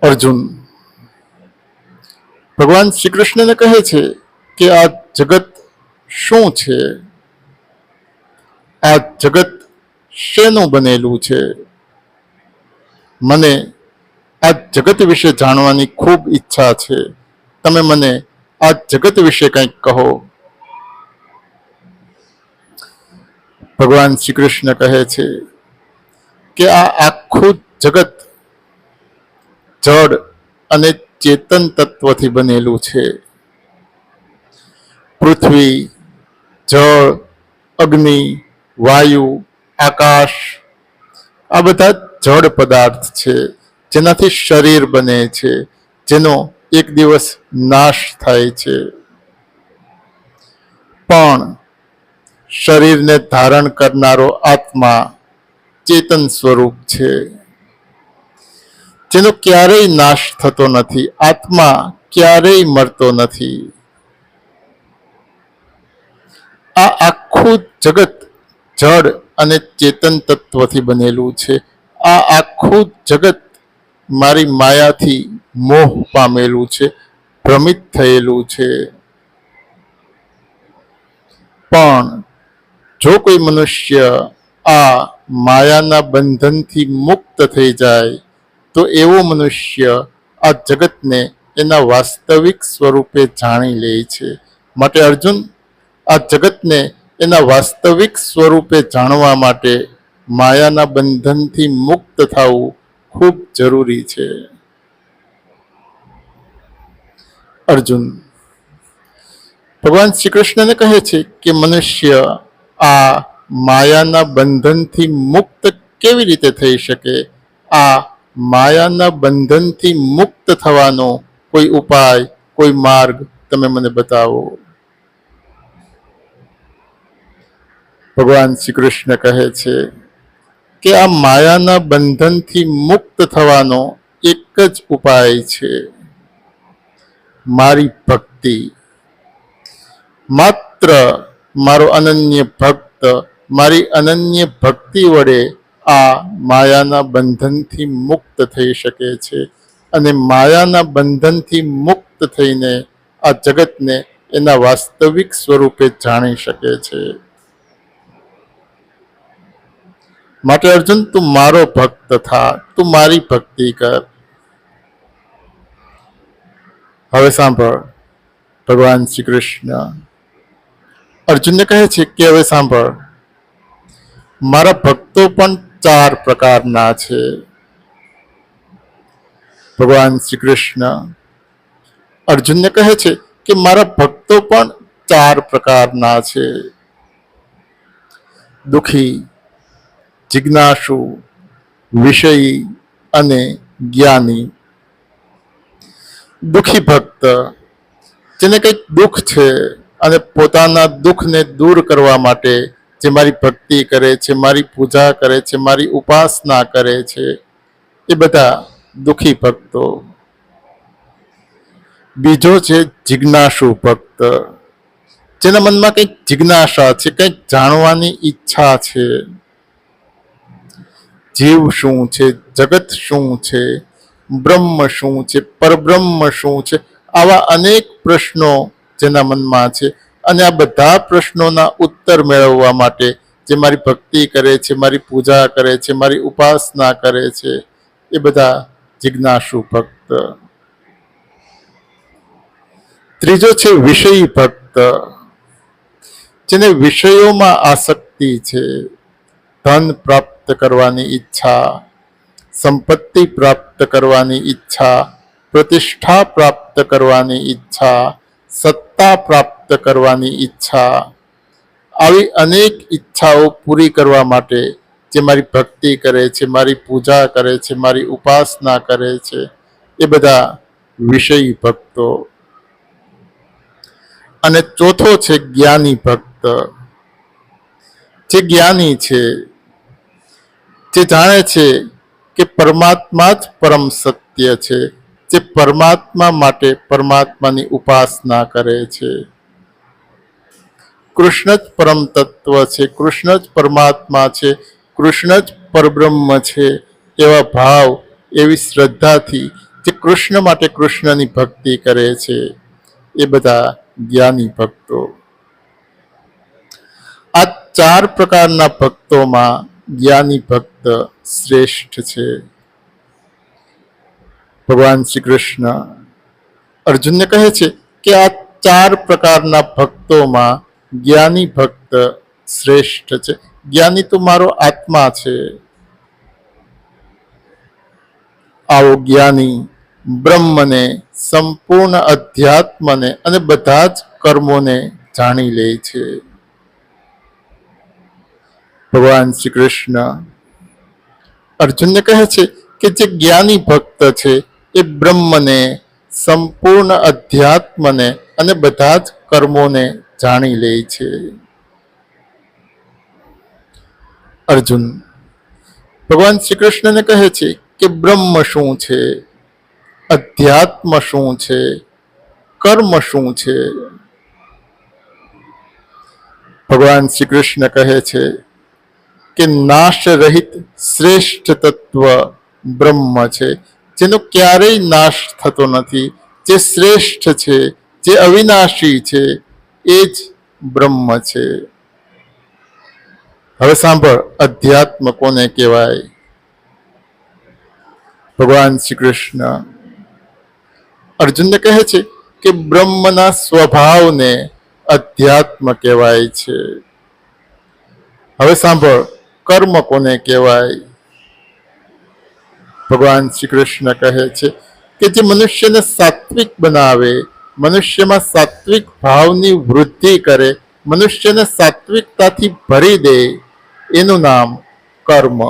અર્જુન ભગવાન શ્રી કૃષ્ણને કહે છે કે આ જગત શું છે, આ જગત શેનું બનેલું છે? મને આ જગત વિશે જાણવાની ખૂબ ઈચ્છા છે. તમે મને આ જગત વિશે કંઈક કહો. ભગવાન શ્રી કૃષ્ણ કહે છે કે આ આખું જગત જડ અને ચેતન તત્વથી બનેલું છે. પૃથ્વી, જળ, અગ્નિ, વાયુ, આકાશ આ બધા જડ પદાર્થ છે, જેનાથી શરીર બને છે, જેનો એક દિવસ નાશ થાય છે. પણ શરીરને ધારણ કરનારો આત્મા ચેતન સ્વરૂપ છે, જેનો ક્યારેય નાશ થતો નથી. આત્મા ક્યારેય મરતો નથી. આ આખું જગત જડ અને ચેતન તત્વથી બનેલું છે. આ આખું જગત મારી માયાથી મોહ પામેલું છે, ભ્રમિત થયેલું છે. પણ જો કોઈ મનુષ્ય આ માયાના બંધનથી મુક્ત થઈ જાય તો એવો મનુષ્ય આ જગતને એના વાસ્તવિક સ્વરૂપે જાણી લે છે. માટે અર્જુન, આ જગતને એના વાસ્તવિક સ્વરૂપે જાણવા માટે માયાના બંધનથી મુક્ત થવું ખૂબ જરૂરી છે. અર્જુન ભગવાન શ્રી કૃષ્ણને કહે છે કે મનુષ્ય આ માયાના બંધનથી મુક્ત કેવી રીતે થઈ શકે? આ માયાના બંધનથી મુક્ત થવાનો કોઈ ઉપાય, કોઈ માર્ગ તમે મને બતાવો. ભગવાન શ્રી કૃષ્ણ કહે છે કે આ માયાના બંધનથી મુક્ત થવાનો એક જ ઉપાય છે, મારી ભક્તિ. માત્ર મારો અનન્ય ભક્ત મારી અનન્ય ભક્તિ વડે આ માયાના બંધનથી મુક્ત થઈ શકે છે અને માયાના બંધનથી મુક્ત થઈને આ જગતને એના વાસ્તવિક સ્વરૂપે જાણી શકે છે. માટે અર્જુન, તું મારો ભક્ત થા, તું મારી ભક્તિ કર. હવે સાંભળ, ભગવાન શ્રી કૃષ્ણ અર્જુનને કહે છે કે હવે સાંભળ, મારા ભક્તો પણ 4 પ્રકારના છે. ભગવાન શ્રી કૃષ્ણ અર્જુનને કહે છે કે મારા ભક્તો પણ 4 પ્રકારના છે. દુઃખી, જિજ્ઞાસુ, વિષયી અને જ્ઞાની. દુઃખી ભક્ત, જેને કંઈક દુઃખ છે અને પોતાના દુઃખને દૂર કરવા માટે જે મારી ભક્તિ કરે છે, મારી પૂજા કરે છે, મારી ઉપાસના કરે છે, એ બધા દુઃખી ભક્તો. બીજો છે જિજ્ઞાસુ ભક્ત, જેના મનમાં કંઈક જિજ્ઞાસા છે, કંઈક જાણવાની ઈચ્છા છે. જીવ શું છે, જગત શું છે, બ્રહ્મ શું છે, પરબ્રહ્મ શું છે, આવા અનેક પ્રશ્નો જેના મનમાં છે. અને આ બધા પ્રશ્નોના ઉત્તર મેળવવા માટે જે મારી ભક્તિ કરે છે, મારી પૂજા કરે છે, મારી ઉપાસના કરે છે, એ બધા જિજ્ઞાસુ ભક્ત. ત્રીજો છે વિષયી ભક્ત, જેને વિષયોમાં આસક્તિ છે. ધન પ્રાપ્ત કરવાની ઈચ્છા, સંપત્તિ પ્રાપ્ત કરવાની ઈચ્છા, પ્રતિષ્ઠા પ્રાપ્ત કરવાની ઈચ્છા, સત્તા પ્રાપ્ત કરવાની ઈચ્છા, આવી અનેક ઈચ્છાઓ પૂરી કરવા માટે જે મારી ભક્તિ કરે છે, મારી પૂજા કરે છે, મારી ઉપાસના કરે છે, એ બધા વિષયી ભક્તો. અને ચોથો છે જ્ઞાની ભક્ત, જે જ્ઞાની છે, જે જાણે છે કે પરમાત્મા જ પરમ સત્ય છે, જે પરમાત્મા માટે પરમાત્માની ઉપાસના કરે છે. કૃષ્ણ જ પરમ તત્વ છે, કૃષ્ણ જ પરમાત્મા છે, કૃષ્ણ જ પરબ્રહ્મ છે, એવા ભાવ, એવી શ્રદ્ધાથી જે કૃષ્ણ માટે કૃષ્ણની ભક્તિ કરે છે એ બધા જ્ઞાની ભક્તો. આ 4 પ્રકારના ભક્તોમાં જ્ઞાની ભક્ત શ્રેષ્ઠ છે. ભગવાન શ્રી કૃષ્ણ અર્જુનને કહે છે કે આ 4 પ્રકારના ભક્તોમાં જ્ઞાની ભક્ત શ્રેષ્ઠ છે. જ્ઞાની તો મારો આત્મા છે. આવો જ્ઞાની બ્રહ્મને, સંપૂર્ણ અધ્યાત્મને અને બધા જ કર્મોને જાણી લે છે. ભગવાન શ્રી કૃષ્ણ અર્જુનને કહે છે કે જે જ્ઞાની ભક્ત છે એ બ્રહ્મને, સંપૂર્ણ અધ્યાત્મને અને બધા જ કર્મોને જાણી લે છે. અર્જુન ભગવાન શ્રી કૃષ્ણને કહે છે કે બ્રહ્મ શું છે, અધ્યાત્મ શું છે, કર્મ શું છે? ભગવાન શ્રી કૃષ્ણ કહે છે કે નાશ રહિત શ્રેષ્ઠ તત્વ બ્રહ્મ છે, જેનો ક્યારેય નાશ થતો નથી, જે શ્રેષ્ઠ છે, જે અવિનાશી છે, એ જ બ્રહ્મ છે. હવે સાંભળ, અધ્યાત્મ કોને કહેવાય? ભગવાન શ્રી કૃષ્ણ અર્જુનને કહે છે કે બ્રહ્મના સ્વભાવને અધ્યાત્મ કહેવાય છે. હવે સાંભળ, કર્મ કોને કહેવાય? ભગવાન શ્રી કૃષ્ણ કહે છે કે જે મનુષ્યને સાત્વિક બનાવે, મનુષ્યમાં સાત્વિક ભાવની વૃદ્ધિ કરે, મનુષ્યને સાત્વિકતાથી ભરી દે, એનું નામ કર્મ.